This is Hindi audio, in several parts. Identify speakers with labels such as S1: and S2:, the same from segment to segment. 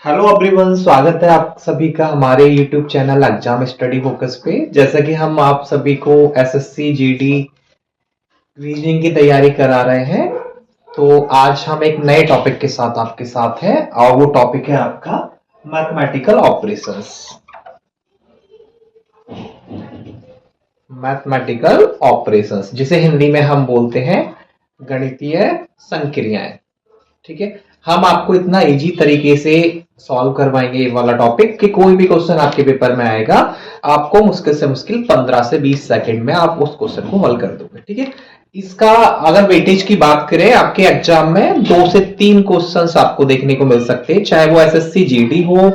S1: हेलो एवरीवन, स्वागत है आप सभी का हमारे YouTube channel exam study focus पे। जैसा कि हम आप सभी को एसएससी जीडी रीजनिंग की तैयारी करा रहे हैं, तो आज हम एक नए टॉपिक के साथ आपके साथ हैं और वो टॉपिक है आपका मैथमेटिकल ऑपरेशंस। मैथमेटिकल ऑपरेशंस जिसे हिंदी में हम बोलते हैं गणितीय संक्रियाएं। ठीक है, हम आपको इतना इजी तरीके से सॉल्व करवाएंगे ये वाला टॉपिक कि कोई भी क्वेश्चन आपके पेपर में आएगा, आपको मुश्किल से मुश्किल 15 से 20 सेकंड में आप उस क्वेश्चन को हल कर दोगे। ठीक है, इसका अगर वेटेज की बात करें, आपके एग्जाम में 2 से 3 क्वेश्चंस आपको देखने को मिल सकते हैं, चाहे वो एसएससी जीडी हो,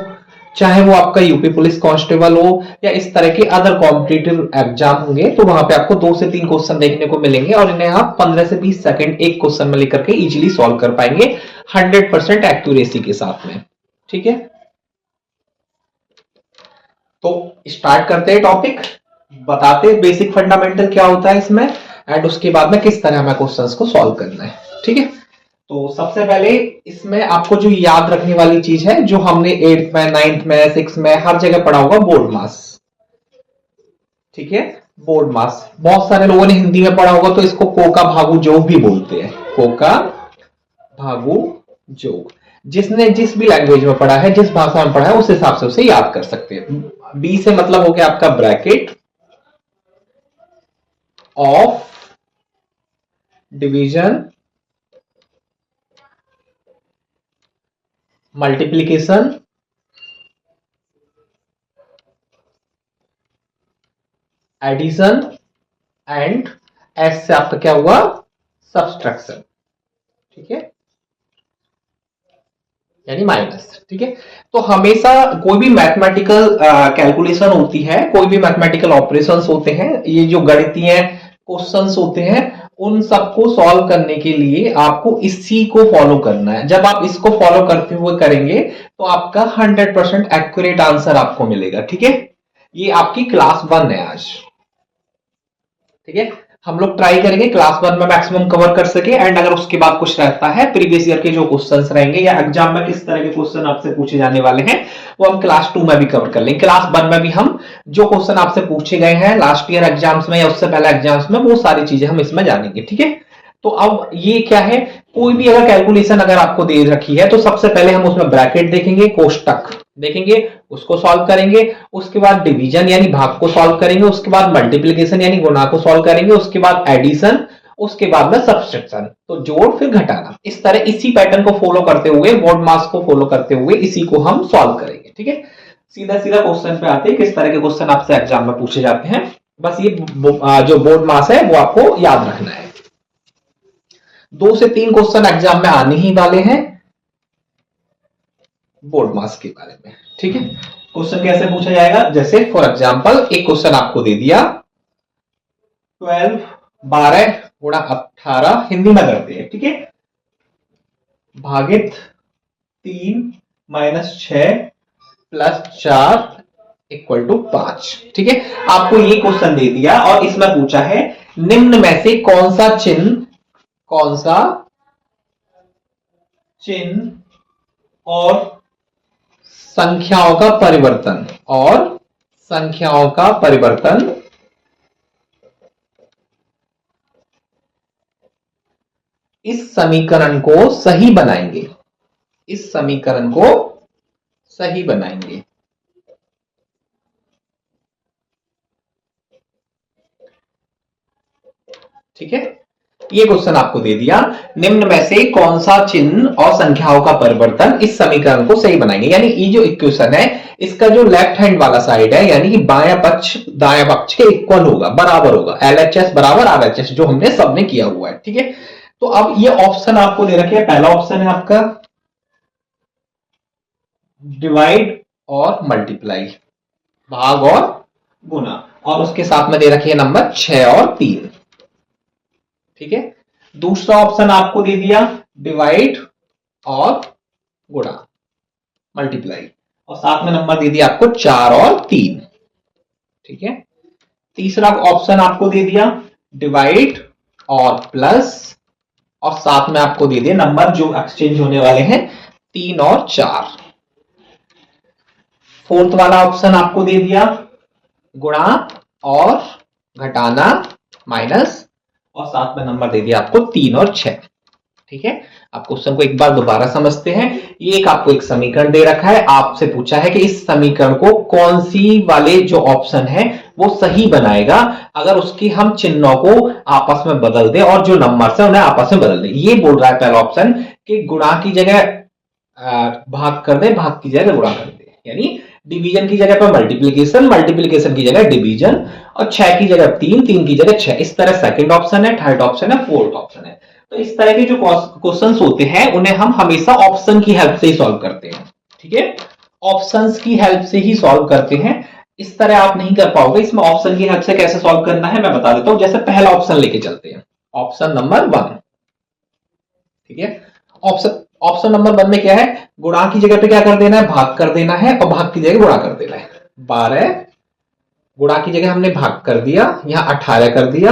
S1: चाहे वो आपका यूपी पुलिस कांस्टेबल हो, या इस तरह के अदर कॉम्पिटिटिव एग्जाम होंगे, तो वहां पे आपको 2 से 3 क्वेश्चन देखने को मिलेंगे और इन्हें आप 15 से 20 सेकंड एक क्वेश्चन में लेकर के इजीली सॉल्व कर पाएंगे 100% एक्यूरेसी के साथ में। ठीक है, तो स्टार्ट करते हैं टॉपिक, बताते हैं बेसिक फंडामेंटल क्या होता है इसमें एंड उसके बाद में किस तरह हमें क्वेश्चंस को सॉल्व करना है। ठीक है, तो सबसे पहले इसमें आपको जो याद रखने वाली चीज है, जो हमने 8th में 9th में 6th में हर जगह पढ़ा होगा, बोर्ड मास। ठीक है, बोर्ड मास बहुत सारे लोगों ने हिंदी में पढ़ा होगा, तो इसको कोका भागु जोग भी बोलते हैं। कोका भागु जोग, जिसने जिस भी लैंग्वेज में पढ़ा है, जिस भाषा में पढ़ा है, उस हिसाब से उसे याद कर सकते हैं। बी से मतलब हो गया आपका bracket of division, multiplication, addition and S से आपका क्या हुआ, सब्सट्रैक्शन। ठीक है, यानी माइनस। ठीक है, तो हमेशा कोई भी मैथमेटिकल कैलकुलेशन होती है, कोई भी मैथमेटिकल ऑपरेशंस होते हैं, ये जो गणितीय क्वेश्चंस होते हैं, उन सबको सॉल्व करने के लिए आपको इसी को फॉलो करना है। जब आप इसको फॉलो करते हुए करेंगे तो आपका 100% एक्यूरेट आंसर आपको मिलेगा। ठीक है, ये आपकी क्लास 1 है आज। ठीक है, हम लोग ट्राई करेंगे क्लास 1 में मैक्सिमम कवर कर सके एंड अगर उसके बाद कुछ रहता है, प्रीवियस ईयर के जो क्वेश्चंस रहेंगे या एग्जाम में किस तरह के क्वेश्चन आपसे पूछे जाने वाले हैं, वो हम क्लास 2 में भी कवर कर लेंगे। क्लास 1 में भी हम जो क्वेश्चन आपसे पूछे गए हैं लास्ट ईयर एग्जाम्स में या उससे पहले एग्जाम्स में, वो सारी चीजें हम इसमें जानेंगे। ठीक है, तो अब ये क्या है, कोई भी अगर कैलकुलेशन अगर आपको दे रखी है, तो सबसे पहले हम उसमें ब्रैकेट देखेंगे, कोष्टक देखेंगे, उसको सॉल्व करेंगे, उसके बाद डिवीजन यानी भाग को सॉल्व करेंगे, उसके बाद मल्टीप्लीकेशन यानी गुणा को सॉल्व करेंगे, उसके बाद एडिशन, उसके बाद में सब्सट्रैक्शन, तो जोड़ फिर घटाना। इस तरह इसी पैटर्न को फॉलो करते हुए, बोर्ड मास को फॉलो करते हुए इसी को हम सॉल्व करेंगे। ठीक है, सीधा सीधा क्वेश्चन पे आते हैं, किस तरह के क्वेश्चन आपसे एग्जाम में पूछे जाते हैं। बस ये जो बोर्ड मास है वो आपको याद रखना है। 2 से 3 क्वेश्चन एग्जाम में आने ही वाले हैं बोर्ड मास के बारे में। ठीक है, क्वेश्चन कैसे पूछा जाएगा, जैसे फॉर एग्जांपल एक क्वेश्चन आपको दे दिया, 12 गुणा 18, हिंदी में करते हैं। ठीक है, भागित 3 माइनस 6 प्लस 4 इक्वल टू 5। ठीक है, आपको ये क्वेश्चन दे दिया और इसमें पूछा है निम्न में से कौन सा चिन्ह और संख्याओं का परिवर्तन इस समीकरण को सही बनाएंगे। ठीक है, ये क्वेश्चन आपको दे दिया, निम्न में से कौन सा चिन्ह और संख्याओं का परिवर्तन इस समीकरण को सही बनाएंगे। यानी ये जो इक्वेशन है, इसका जो लेफ्ट हैंड वाला साइड है, यानी कि बायां पक्ष दायां पक्ष के इक्वल होगा, बराबर होगा, LHS बराबर RHS, जो हमने सबने किया हुआ है। ठीक है, तो अब ये ऑप्शन आपको दे रखे हैं। पहला ऑप्शन है आपका डिवाइड और मल्टीप्लाई, भाग और गुना, और उसके साथ में दे रखी है नंबर 6 और 3। ठीक है, दूसरा ऑप्शन आपको दे दिया डिवाइड और गुणा, मल्टीप्लाई, और साथ में नंबर दे दिया आपको 4 और 3। ठीक है, तीसरा ऑप्शन आपको दे दिया डिवाइड और प्लस, और साथ में आपको दे दिया नंबर जो एक्सचेंज होने वाले हैं 3 और 4। फोर्थ वाला ऑप्शन आपको दे दिया गुणा और घटाना माइनस, और साथ में नंबर दे दिया आपको 3 और 6। ठीक है, आप क्वेश्चन को एक बार दोबारा समझते हैं। ये एक आपको एक समीकरण दे रखा है, आपसे पूछा है कि इस समीकरण को कौन सी वाले जो ऑप्शन है वो सही बनाएगा अगर उसकी हम चिन्हों को आपस में बदल दें और जो नंबर है उन्हें आपस में बदल दें। ये बोल रहा है पहला ऑप्शन कि गुणा की जगह भाग कर दे, भाग की जगह गुणा कर दे, यानी डिवीजन की जगह पर मल्टीप्लीकेशन, मल्टीप्लीकेशन की जगह डिवीजन, और 6 की जगह 3, 3 की जगह 6। इस तरह सेकंड ऑप्शन है, थर्ड ऑप्शन है, फोर्थ ऑप्शन है। तो इस तरह के जो क्वेश्चंस होते हैं उन्हें हम हमेशा ऑप्शन की हेल्प से ही सॉल्व करते हैं। ठीक है, ऑप्शंस की हेल्प से ही सॉल्व करते हैं, इस तरह आप नहीं कर पाओगे। इसमें ऑप्शन की हेल्प से कैसे सॉल्व करना है मैं बता देता हूं। जैसे पहला ऑप्शन लेके चलते हैं, ऑप्शन नंबर 1। ठीक है, ऑप्शन ऑप्शन नंबर 1 में क्या है, गुणा की जगह पे क्या कर देना है, भाग कर देना है, और भाग की जगह गुणा कर देना है। 12 गुणा की जगह हमने भाग कर दिया, यहां 18 कर दिया,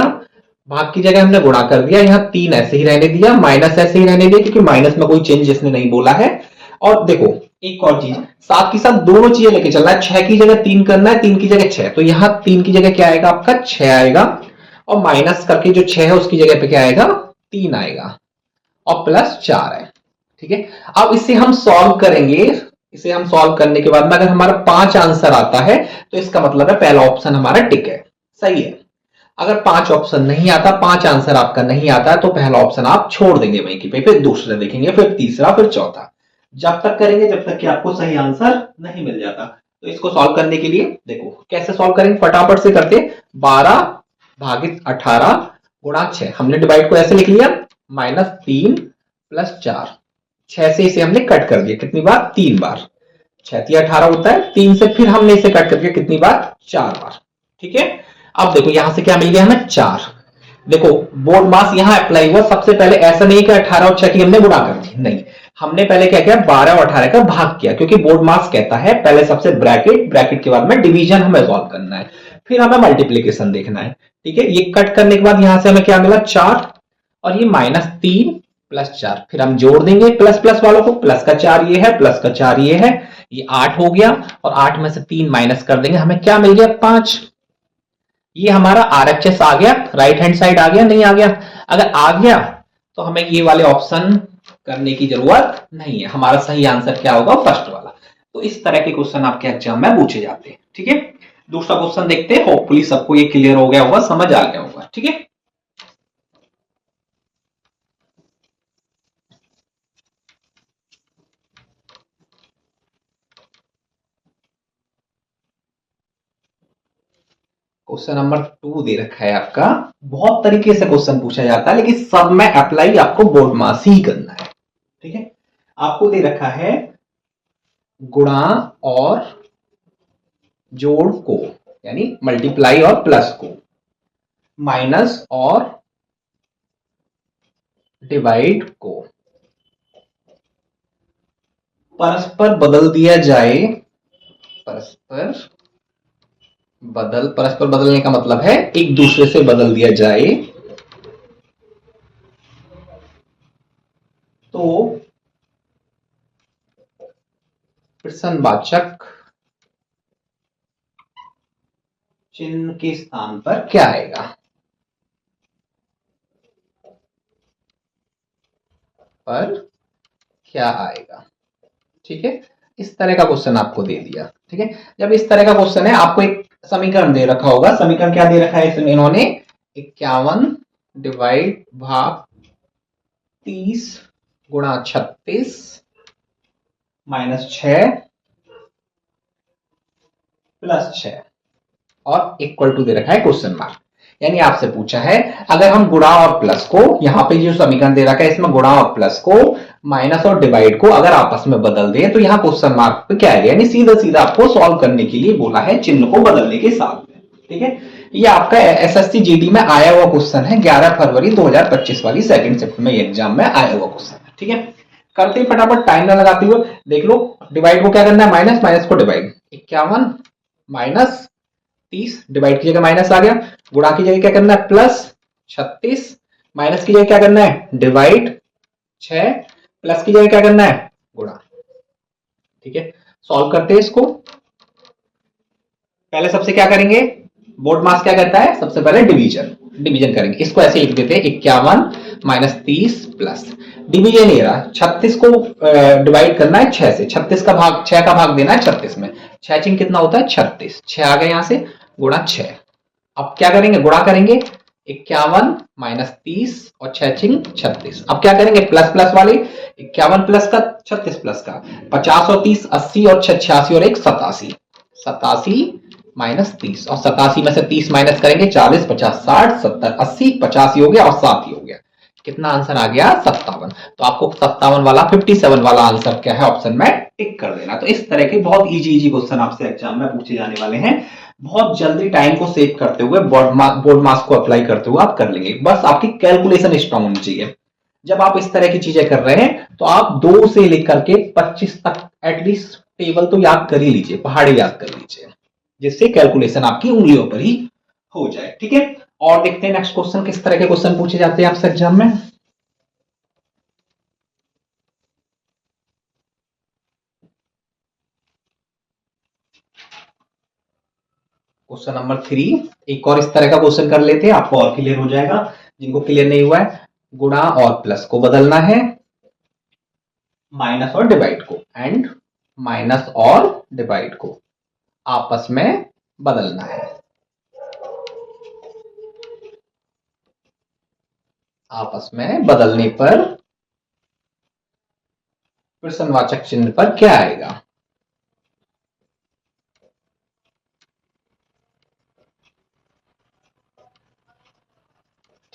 S1: भाग की जगह हमने गुणा कर दिया, यहां 3 ऐसे ही रहने दिया, माइनस ऐसे ही रहने दिया क्योंकि माइनस में कोई चेंज इसने नहीं बोला है। और देखो एक और चीज, साथ के साथ दोनों चीजें लेके चलना है। 6 की जगह 3 करना है, 3 की जगह 6, तो यहां 3 की जगह क्या आएगा आपका 6 आएगा, और माइनस करके जो 6 है उसकी जगह पे क्या आएगा 3 आएगा, और प्लस 4 है। ठीक है, अब इसे हम सॉल्व करेंगे। इसे हम सॉल्व करने के बाद में अगर हमारा 5 आंसर आता है तो इसका मतलब है पहला ऑप्शन हमारा टिक है, सही है। अगर 5 ऑप्शन नहीं आता, 5 आंसर आपका नहीं आता है, तो पहला ऑप्शन आप छोड़ देंगे वहीं की पे, फिर दूसरा देखेंगे, फिर तीसरा, फिर चौथा, जब तक करेंगे जब तक कि आपको सही आंसर नहीं मिल जाता। तो इसको सॉल्व करने के लिए देखो कैसे सॉल्व करेंगे, फटाफट से करते। 12 भागित 18 गुणा 6, हमने डिवाइड को ऐसे लिख लिया, -3 + 4, 6 से इसे हमने कट कर दिया, कितनी बार 3 बार, 6 × 18 होता है, 3 से फिर हमने इसे कट करके कितनी बार 4 बार। ठीक है, अब देखो यहां से क्या मिल गया हमें 4। देखो बोर्ड मास यहां अप्लाई हुआ, सबसे पहले ऐसा नहीं कि 18 और 6 की हमने गुणा कर दी, नहीं, हमने पहले क्या किया 12 और 18 का भाग किया, क्योंकि बोर्ड मास कहता है पहले सबसे ब्रैकेट, ब्रैकेट के बाद में डिवीजन हमें सॉल्व करना है, फिर हमें मल्टीप्लीकेशन देखना है। ठीक है, ये कट करने के बाद यहां से हमें क्या मिला 4, और ये -3 + 4, फिर हम जोड़ देंगे प्लस प्लस वालों को, प्लस का 4 ये है, प्लस का 4 ये है, ये 8 हो गया, और 8 में से 3 माइनस कर देंगे, हमें क्या मिल गया 5। ये हमारा आरएचएस आ गया, राइट हैंड साइड आ गया, नहीं आ गया? अगर आ गया तो हमें ये वाले ऑप्शन करने की जरूरत नहीं है, हमारा सही आंसर क्या होगा फर्स्ट वाला। तो इस तरह के क्वेश्चन आपके एग्जाम में पूछे जाते हैं। ठीक है, दूसरा क्वेश्चन देखते हैं, होपफुली सबको ये क्लियर हो गया होगा, समझ आ गया होगा। ठीक है, क्वेश्चन नंबर 2 दे रखा है आपका। बहुत तरीके से क्वेश्चन पूछा जाता है, लेकिन सब में अप्लाई आपको बोर्ड मास ही करना है। ठीक है, आपको दे रखा है गुणा और जोड़ को, यानी मल्टीप्लाई और प्लस को, माइनस और डिवाइड को परस्पर बदल दिया जाए। परस्पर बदलने का मतलब है एक दूसरे से बदल दिया जाए तो प्रश्नवाचक चिन्ह के स्थान पर क्या आएगा, पर क्या आएगा। ठीक है, इस तरह का क्वेश्चन आपको दे दिया। ठीक है, जब इस तरह का क्वेश्चन है, आपको एक समीकरण दे रखा होगा। समीकरण क्या दे रखा है इसमें इन्होंने, 51 डिवाइड भाग 30 गुणा 36 -6 + 6 और इक्वल टू दे रखा है क्वेश्चन मार्क। यानी आपसे पूछा है अगर हम गुणा और प्लस को, यहां पे जो समीकरण दे रखा है इसमें गुणा और प्लस को, माइनस और डिवाइड को अगर आपस में बदल दें तो यहां क्वेश्चन मार्क पे क्या है, यानी सीधा सीधा आपको सॉल्व करने के लिए बोला है चिन्ह को बदलने के साथ में। ठीक है, ये आपका एसएससी जीडी में आया हुआ क्वेश्चन है, 11 फरवरी 2025 वाली सेकंड शिफ्ट में एग्जाम में आया हुआ क्वेश्चन है। ठीक है, करते ही फटाफट, टाइम ना लगाते हुए देख लो। डिवाइड को क्या करना है, माइनस, माइनस को डिवाइड, 51 माइनस 30, डिवाइड की जगह माइनस आ गया, गुणा की जगह क्या करना है +36, माइनस की जगह क्या करना है डिवाइड 6, प्लस की जगह क्या करना है गुणा। ठीक है, सॉल्व करते हैं इसको। पहले सबसे क्या करेंगे, बोर्ड मास क्या कहता है, सबसे पहले डिवीजन, डिवीजन करेंगे। इसको ऐसे लिख देते हैं 51 माइनस 30 प्लस डिवीजन ये रहा 36 को डिवाइड करना है 6 से, 36 का भाग 6 का भाग देना है 36 में, 6 चिंग कितना होता है 36, 6 आ गए यहां से गुणा 6। अब क्या करेंगे, गुणा करेंगे 51 माइनस 30 और 6 चिंग 36। अब क्या करेंगे प्लस प्लस वाले 51 प्लस का 36 प्लस का 50 और 30 80 और 6 86 और 1 87, 87 माइनस 30 और 87 में से 30 माइनस करेंगे 40 50 60 70 80 85 हो गया और 7 ही हो गया, कितना आंसर आ गया 57। तो आपको 57 वाला 57 वाला आंसर क्या है ऑप्शन में टिक कर देना। तो इस तरह के बहुत इजी इजी क्वेश्चन आपसे एग्जाम में पूछे जाने वाले हैं, बहुत जल्दी टाइम को सेव करते हुए बोर्ड मार्क्स को अप्लाई करते हुए आप कर लेंगे, बस आपकी कैलकुलेशन स्ट्रांग होनी चाहिए। जब आप इस तरह की चीजें कर रहे हैं तो आप 2 से लेकर के 25 तक एटलीस्ट टेबल तो याद कर ही लीजिए, पहाड़ी याद कर लीजिए, जिससे कैलकुलेशन आपकी उंगलियों पर ही हो जाए। ठीक है, और देखते हैं नेक्स्ट क्वेश्चन किस तरह के क्वेश्चन पूछे जाते हैं आपसे एग्जाम में। क्वेश्चन नंबर 3, एक और इस तरह का क्वेश्चन कर लेते हैं, आपको और क्लियर हो जाएगा। जिनको क्लियर नहीं हुआ है, गुणा और प्लस को बदलना है, माइनस और डिवाइड को, एंड माइनस और डिवाइड को आपस में बदलना है। आपस में बदलने पर प्रश्नवाचक चिन्ह पर क्या आएगा।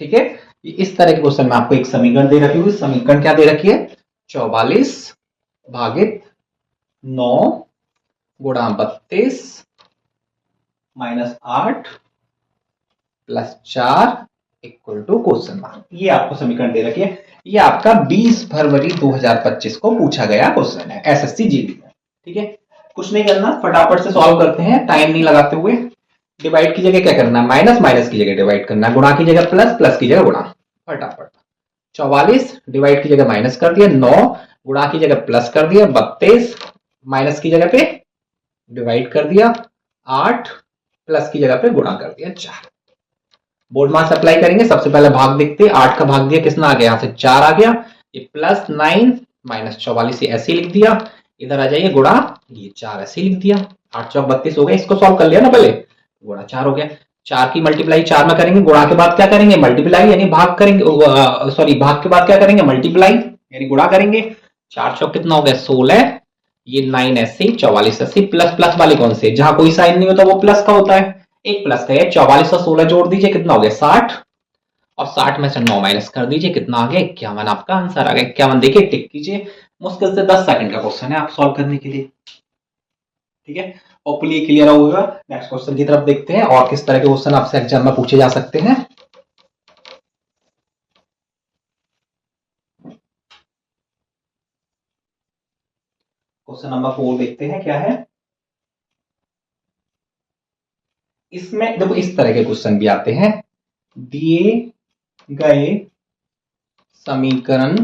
S1: ठीक है, इस तरह के क्वेश्चन में आपको एक समीकरण दे रखी हुई, समीकरण क्या दे रखी है 44 भागित 9 गुणा 32 minus 8 plus 4 equal to question mark. ये आपको समीकरण दे रखी है, ये आपका 20 फरवरी 2025 को पूछा गया क्वेश्चन है एसएससी जीडी में। ठीक है, कुछ नहीं करना, फटाफट से सॉल्व करते हैं टाइम नहीं लगाते हुए। डिवाइड की जगह क्या करना है, माइनस, माइनस की जगह डिवाइड करना है, गुणा की जगह प्लस, प्लस की जगह गुणा, फटाफट। 44 डिवाइड की जगह माइनस कर दिया, 9 गुणा की जगह प्लस कर दिया, 32 माइनस की जगह पे डिवाइड कर दिया, 8 प्लस की जगह पे गुणा कर दिया 4। बोर्ड मार्क्स अप्लाई करेंगे, सबसे पहले भाग देखते हैं, 8 का भाग दिया कितना आ गया, यहां से 4 आ गया, ये प्लस 9 माइनस 44 ऐसे लिख दिया, इधर आ जाइए गुणा, ये 4 ऐसे लिख दिया, 8 चौक 32 हो गया, इसको सॉल्व कर लिया ना पहले, गुणा 4 हो गया। 4 की मल्टीप्लाई 4 में करेंगे, गुणा के बाद क्या करेंगे मल्टीप्लाई, यानी भाग करेंगे, सॉरी भाग के बाद क्या करेंगे मल्टीप्लाई यानी गुणा करेंगे। 4 चौक कितना हो गया 16, ये 9 ऐसे 44 ऐसे, प्लस प्लस वाले कौन से, जहां कोई साइन नहीं होता वो प्लस का होता है, एक प्लस का है, 44 और 16 जोड़ दीजिए कितना हो गया 60, और 60 में से 9 माइनस कर दीजिए कितना आ गया 51, आपका आंसर आ गया 51। देखिए टिक कीजिए, मुश्किल से 10 सेकंड का क्वेश्चन है आप सॉल्व करने के लिए। ठीक है, होपफुली क्लियर होगा। नेक्स्ट क्वेश्चन की तरफ देखते हैं और किस तरह के क्वेश्चन आपसे एग्जाम में पूछे जा सकते हैं। क्वेश्चन नंबर 4 देखते हैं क्या है। इसमें देखो इस तरह के क्वेश्चन भी आते हैं, दिए गए समीकरण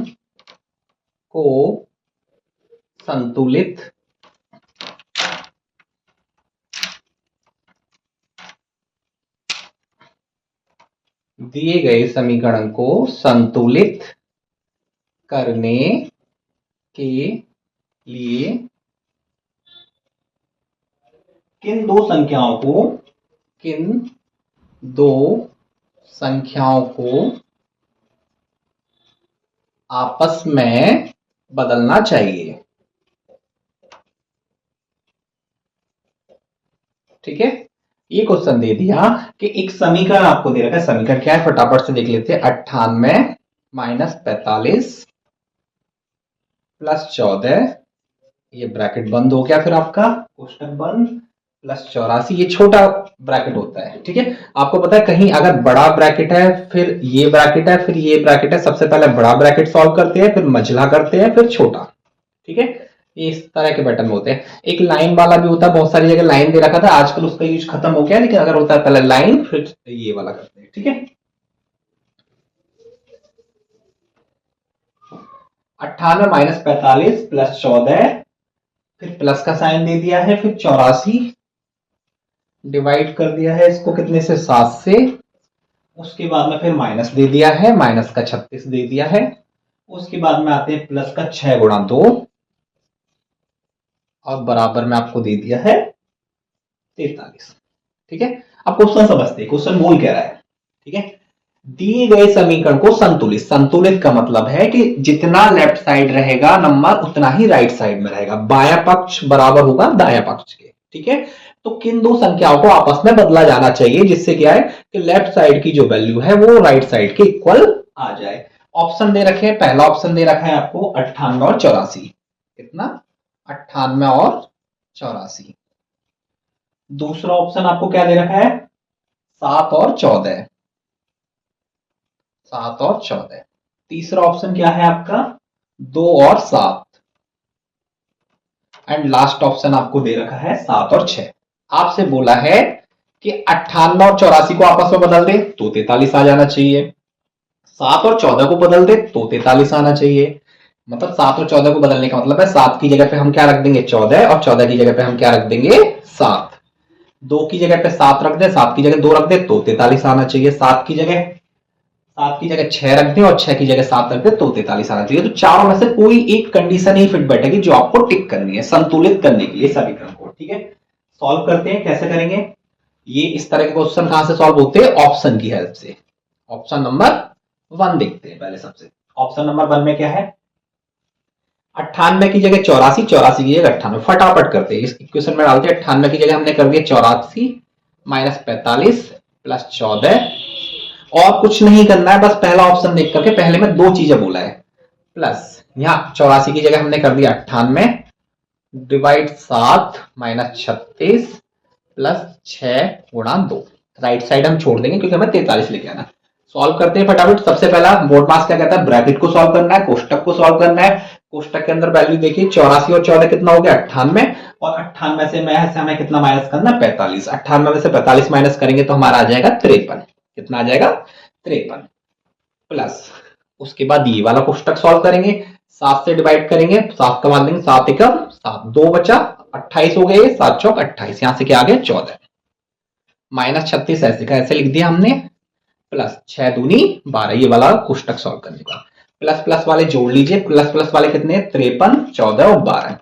S1: को संतुलित दिए गए समीकरण को संतुलित करने के लिए किन दो संख्याओं को आपस में बदलना चाहिए। ठीक है, ये क्वेश्चन दे दिया कि एक समीकरण आपको दे रखा है, समीकरण क्या है फटाफट से देख लेते हैं, 98 माइनस 45 प्लस 14, ये ब्रैकेट बंद हो गया, फिर आपका कोष्टक बंद, प्लस 84, ये छोटा ब्रैकेट होता है। ठीक है, आपको पता है कहीं अगर बड़ा ब्रैकेट है फिर ये ब्रैकेट है फिर ये ब्रैकेट है, सबसे पहले बड़ा ब्रैकेट सॉल्व करते हैं फिर मझला करते हैं फिर छोटा। ठीक है, ये इस तरह के पैटर्न होते हैं। एक लाइन वाला भी होता है, बहुत सारी जगह लाइन दे रखा था, आजकल उसका यूज खत्म हो गया, लेकिन अगर होता है पहले लाइन फिर ये वाला करते हैं। ठीक है, 98 माइनस 45 प्लस 14, फिर प्लस का साइन दे दिया है, फिर 84 डिवाइड कर दिया है इसको कितने से, 7 से। उसके बाद में फिर माइनस दे दिया है, माइनस का 36 दे दिया है। उसके बाद में आते हैं प्लस का 6 गुणा 2, और बराबर में आपको दे दिया है 43। ठीक है, अब क्वेश्चन समझते हैं, क्वेश्चन बोल क्या रहा है। ठीक है, दिए गए समीकरण को संतुलित, संतुलित का मतलब है कि जितना लेफ्ट साइड रहेगा नंबर उतना ही राइट साइड में रहेगा, बाया पक्ष बराबर होगा दाया पक्ष के। ठीक है, तो किन दो संख्याओं को आपस में बदला जाना चाहिए जिससे क्या है कि लेफ्ट साइड की जो वैल्यू है वो राइट साइड के इक्वल आ जाए। ऑप्शन दे रखे हैं, पहला ऑप्शन दे रखा है आपको 98 और 84। कितना, 98 और 84। दूसरा ऑप्शन आपको क्या दे रखा है, 7 और 14। 7 और 14। तीसरा ऑप्शन क्या है आपका, 2 और 7। एंड लास्ट ऑप्शन आपको दे रखा है 7 और 6। आपसे बोला है कि 98 और 84 को आपस में बदल दे तो 43 आ जाना चाहिए, 7 और 14 को बदल दे तो 43 आना चाहिए। मतलब 7 और 14 को बदलने का मतलब है 7 की जगह पे हम क्या रख देंगे 14, और 14 की जगह पे हम क्या रख देंगे 7। 2 की जगह पे 7 रख दे, 7 की जगह 2 रख दे तो 43 आना चाहिए। 7 की जगह 6 रख दे और 6 की जगह 7 रख दे तो 43 आना चाहिए। तो चारों में से कोई एक कंडीशन ही फिट बैठेगी जो आपको टिक करनी है संतुलित करने के लिए समीकरण को। ठीक है, सॉल्व करते हैं, कैसे करेंगे ये, इस तरह के क्वेश्चन कहां से सॉल्व होते हैं, ऑप्शन की हेल्प से। ऑप्शन नंबर 1 देखते हैं पहले सबसे। ऑप्शन नंबर 1 में क्या है, 98 की जगह 84, 84 की जगह 98। फटाफट करते हैं, इस इक्वेशन में डालते हैं। 98 की जगह हमने कर दिया 84 माइनस 45 प्लस 14, और कुछ नहीं करना है, बस पहला ऑप्शन देख करके पहले में दो चीजें बोला है। प्लस यहां 84 की जगह हमने कर दिया 98 डिवाइड 7 माइनस 36 प्लस 6 गुणा 2। राइट साइड हम छोड़ देंगे क्योंकि हमें 43 लेके आना। सॉल्व करते हैं फटाफट। सबसे पहला बोर्ड मास क्या कहता है, ब्रैकेट को सॉल्व करना है, कोष्टक को सॉल्व करना है। कोष्टक के अंदर वैल्यू देखिए 84 और 14 कितना हो गया 98, और 98 से में से हमें कितना माइनस करना है 45। 98 में से 45 माइनस करेंगे तो हमारा आ जाएगा 53। कितना आ जाएगा 53। प्लस उसके बाद ये वाला कोष्टक सॉल्व करेंगे, 7 से डिवाइड करेंगे, 7 का मान देंगे 7 एकम 7, 2 बचा 28 हो गए, 7 चौक 28, यहां से क्या आ गया 14 माइनस 36 ऐसे का ऐसे लिख दिया हमने, प्लस 6 दूनी 12, ये वाला कोष्टक सॉल्व करने का। प्लस प्लस वाले जोड़ लीजिए, प्लस प्लस वाले कितने 53, 14 और 12,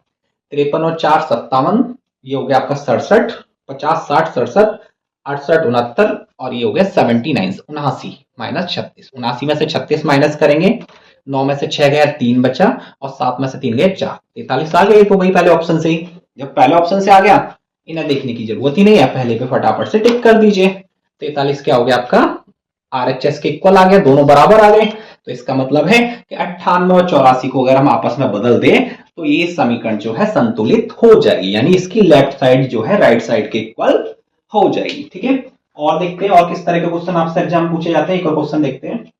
S1: 53 और 4 57, ये हो गया आपका 67, 50 60 67 68 69, और ये हो गया 79 79 माइनस 36। 79 में से 36 माइनस करेंगे, 9 में से 6 गया 3 बचा, और 7 में से 3 गए 4, 43 आ गए। तो वही पहले ऑप्शन से ही, जब पहले ऑप्शन से आ गया इन्हें देखने की जरूरत ही नहीं है, पहले पे फटाफट से टिक कर दीजिए। 43 क्या हो गया आपका आरएचएस के इक्वल आ गया, दोनों बराबर आ गए। तो इसका मतलब है कि 98 और 84 को अगर हम आपस में बदल दें तो ये समीकरण जो है संतुलित हो जाएगी, यानी इसकी लेफ्ट साइड जो है राइट साइड के इक्वल हो जाएगी। ठीक है, और देखते हैं और किस तरह के क्वेश्चन आपसे एग्जाम पूछे जाते हैं। एक और क्वेश्चन देखते हैं।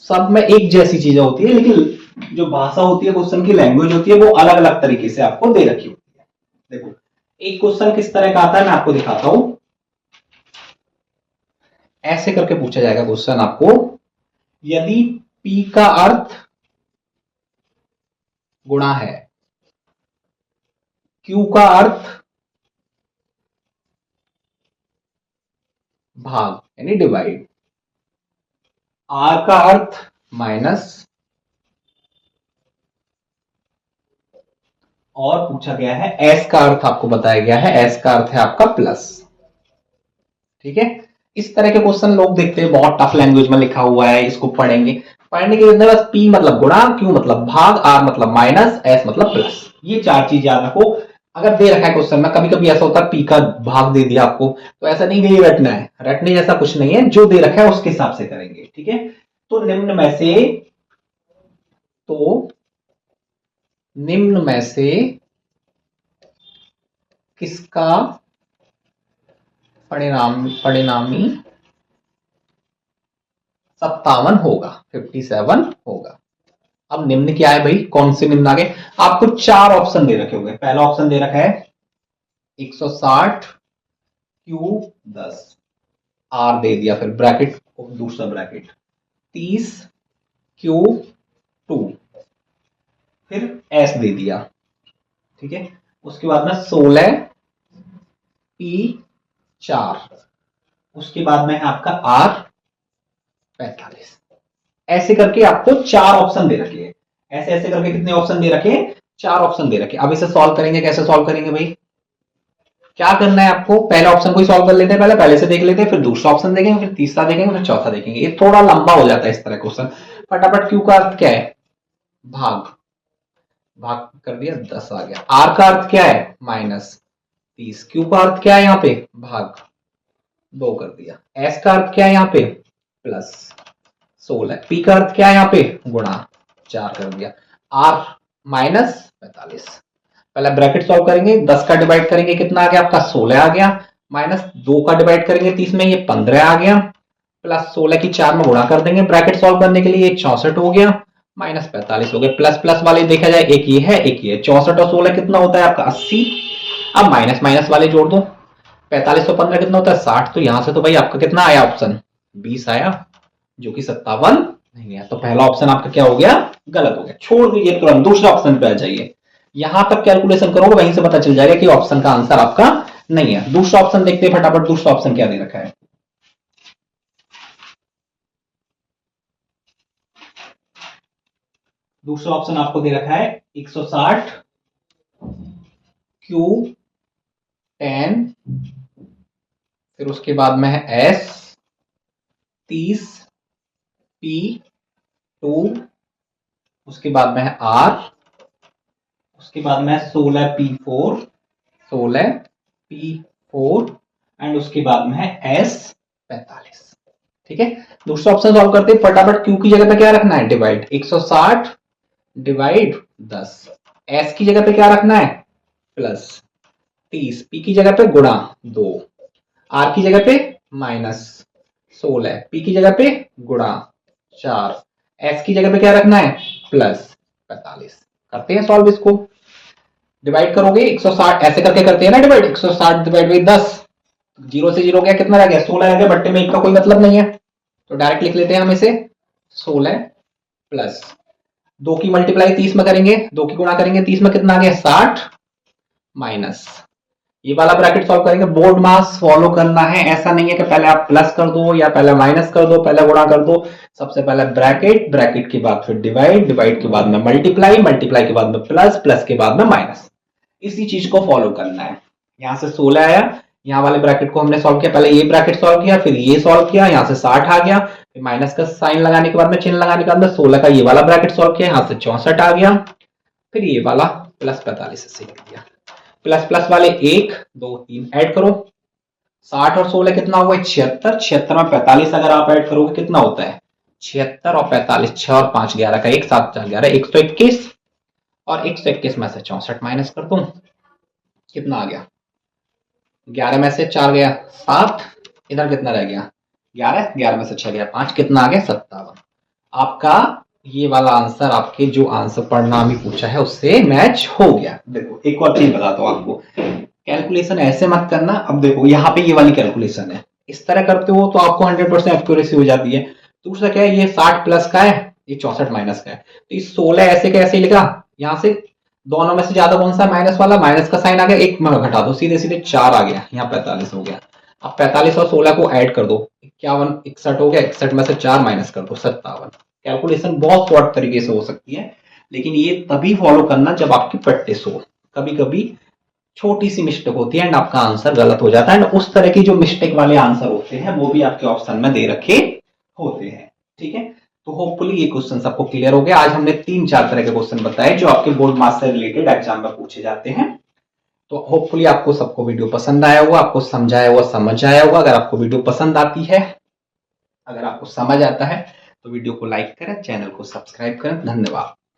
S1: सब में एक जैसी चीजें होती है, लेकिन जो भाषा होती है क्वेश्चन की, लैंग्वेज होती है, वो अलग अलग तरीके से आपको दे रखी होती है। देखो एक क्वेश्चन किस तरह का आता है मैं आपको दिखाता हूं। ऐसे करके पूछा जाएगा क्वेश्चन आपको, यदि P का अर्थ गुणा है, Q का अर्थ भाग यानी डिवाइड, R का अर्थ माइनस, और पूछा गया है S का अर्थ आपको बताया गया है, S का अर्थ है आपका प्लस। ठीक है, इस तरह के क्वेश्चन लोग देखते हैं, बहुत टफ लैंग्वेज में लिखा हुआ है, इसको पढ़ेंगे। पढ़ने के लिए बस P मतलब गुणा, Q मतलब भाग, R मतलब माइनस, S मतलब प्लस, ये चार चीज याद रखो। अगर दे रखा है क्वेश्चन में, कभी कभी ऐसा होता है P का भाग दे दिया आपको, तो ऐसा नहीं कि रटना है, रटने जैसा कुछ नहीं है, जो दे रखा है उसके हिसाब से करेंगे। ठीक है, तो तो निम्न में से किसका परिणामी 57 होगा, 57 होगा। अब निम्न क्या है भाई, कौन से निम्न आगे, आपको चार ऑप्शन दे रखे होंगे। पहला ऑप्शन दे रखा है 160 Q 10, R दे दिया, फिर ब्रैकेट दूसरा ब्रैकेट 30 Q 2, फिर S दे दिया, ठीक है। उसके बाद में 16 P4, उसके बाद में है आपका R45। ऐसे करके आपको 4 ऑप्शन दे रखे हैं। ऐसे ऐसे करके कितने ऑप्शन दे रखे हैं? 4 ऑप्शन दे रखे। अब इसे सॉल्व करेंगे, कैसे सॉल्व करेंगे भाई? क्या करना है आपको? पहले ऑप्शन को ही सॉल्व कर लेते हैं, पहले से देख लेते हैं, फिर दूसरा ऑप्शन देखेंगे, फिर तीसरा देखेंगे, फिर चौथा देखेंगे। ये थोड़ा लंबा हो जाता है इस तरह क्वेश्चन। फटाफट क्यू का अर्थ क्या है? भाग। भाग कर दिया, 10 आ गया। आर का अर्थ क्या है? -30। क्यू का अर्थ क्या है यहाँ पे? भाग, 2 कर दिया। एस का अर्थ क्या है यहाँ पे? +16। पी का अर्थ क्या है यहाँ पे? गुणा, 4 कर दिया। आर -45। पहले ब्रैकेट सॉल्व करेंगे, 10 का डिवाइड करेंगे, कितना आ गया आपका? 16 आ गया। -2 का डिवाइड करेंगे 30 में, ये 15 आ गया। +16 की 4 में गुणा कर देंगे ब्रैकेट सॉल्व करने के लिए, ये 64 हो गया। -45 हो गया। प्लस प्लस वाले देखा जाए, एक ये है एक ये है। 64 और 16 कितना होता है आपका? 80। अब माइनस माइनस वाले जोड़ दो, 45 और 15 कितना होता है? 60। तो यहां से तो भाई आपका कितना आया ऑप्शन? 20 आया, जो कि 57 नहीं है। तो पहला ऑप्शन आपका क्या हो गया? गलत हो गया। छोड़ दीजिए, तुरंत दूसरे ऑप्शन पे आ जाइए। यहां तक कैलकुलेशन करोगे, वहीं से पता चल जाएगा कि ऑप्शन का आंसर आपका नहीं है। दूसरा ऑप्शन देखते हैं फटाफट। दूसरा ऑप्शन क्या दे रखा है? दूसरा ऑप्शन आपको दे रखा है 160 Q10, फिर उसके बाद में है S 30 P2, उसके बाद में है R, उसके बाद में 16 P4 एंड उसके बाद में है S45। ठीक है, दूसरा ऑप्शन सॉल्व करते हैं फटाफट। Q की जगह पे क्या रखना है? Divide, 160 divide 10। S की जगह पे क्या रखना है? +30। P की जगह पे गुणा 2, R की जगह पे -16, P की जगह पे गुणा 4, S की जगह पे क्या रखना है? +45। करते हैं सॉल्व इसको। डिवाइड करोगे 160, ऐसे करके करते हैं ना डिवाइड। 160 डिवाइड बाई 10, 0 से 0 गया, कितना रह गया? 16 रह गया। बट्टे में 1 का कोई मतलब नहीं है, तो डायरेक्ट लिख लेते हैं हम इसे। 16 प्लस 2 की मल्टीप्लाई 30 में करेंगे, 2 की गुणा करेंगे 30 में, कितना आ गया? 60 माइनस ये वाला ब्रैकेट सॉल्व करेंगे। बोर्ड मास फॉलो करना है, ऐसा नहीं है कि पहले आप प्लस कर दो या पहले माइनस कर दो, पहले गुणा कर दो। सबसे पहले ब्रैकेट, ब्रैकेट के बाद फिर डिवाइड, डिवाइड के बाद में मल्टीप्लाई, मल्टीप्लाई के बाद में प्लस, प्लस के बाद में माइनस। इसी चीज को फॉलो करना है। यहां से 16 आया, यहाँ वाले ब्रैकेट को हमने सॉल्व किया, पहले ये ब्रैकेट सॉल्व किया, फिर ये सॉल्व किया, यहाँ से 60 आ गया, फिर माइनस का साइन लगाने के बाद में, चिन्ह लगाने के बाद में 16 का ये वाला ब्रैकेट सॉल्व किया, यहाँ से 64 आ गया, फिर ये वाला +45 से लिख दिया। प्लस प्लस वाले 1 2 3 ऐड करो, 60 और 16 कितना हुआ? 76। 76 में 45 अगर आप ऐड करोगे कितना होता है? 76 और 45, 6 और 5 11 का, 1 7 4 11, 121, और 121 में से 64 माइनस कर दूं, कितना आ गया? 11 में से 4 गया 7, इधर कितना रह गया? 11, 11 में से 6 गया 5, कितना आ गया? 57। आपका ये वाला आंसर, आपके जो आंसर पढ़ना भी पूछा है उससे मैच हो गया। देखो एक और चीज बताता हूँ आपको, कैलकुलेशन ऐसे मत करना। अब देखो यहाँ पे ये वाली कैलकुलेशन है, इस तरह करते हो तो आपको 100% एक्यूरेसी हो जाती है। दूसरा क्या है, ये 60 प्लस का है, ये 64 माइनस का है, तो ये 16 ऐसे कैसे लिखा? यहाँ से दोनों में से ज्यादा कौन सा? माइनस वाला, माइनस का साइन आ गया, एक में घटा दो, सीधे सीधे 4 आ गया, यहाँ 45 हो गया। अब 45 और 16 को ऐड कर दो, 51 61 हो गया, 61 में से 4 माइनस कर दो, 57। कैलकुलेशन बहुत शॉर्ट तरीके से हो सकती है, लेकिन ये तभी फॉलो करना जब आपकी प्रैक्टिस हो। कभी कभी छोटी सी मिस्टेक होती है एंड आपका आंसर गलत हो जाता है, एंड उस तरह की जो मिस्टेक वाले आंसर होते हैं वो भी आपके ऑप्शन में दे रखे होते हैं। ठीक है, तो होपफुली ये क्वेश्चन सबको क्लियर हो गया। आज हमने 3-4 तरह के क्वेश्चन बताए जो आपके बोर्ड मार्क्स से रिलेटेड एग्जाम में पूछे जाते हैं। तो होपफुली आपको सबको वीडियो पसंद आया होगा, आपको समझाया हुआ समझ आया होगा। अगर आपको वीडियो पसंद आती है, अगर आपको समझ आता है, तो वीडियो को लाइक करें, चैनल को सब्सक्राइब करें। धन्यवाद।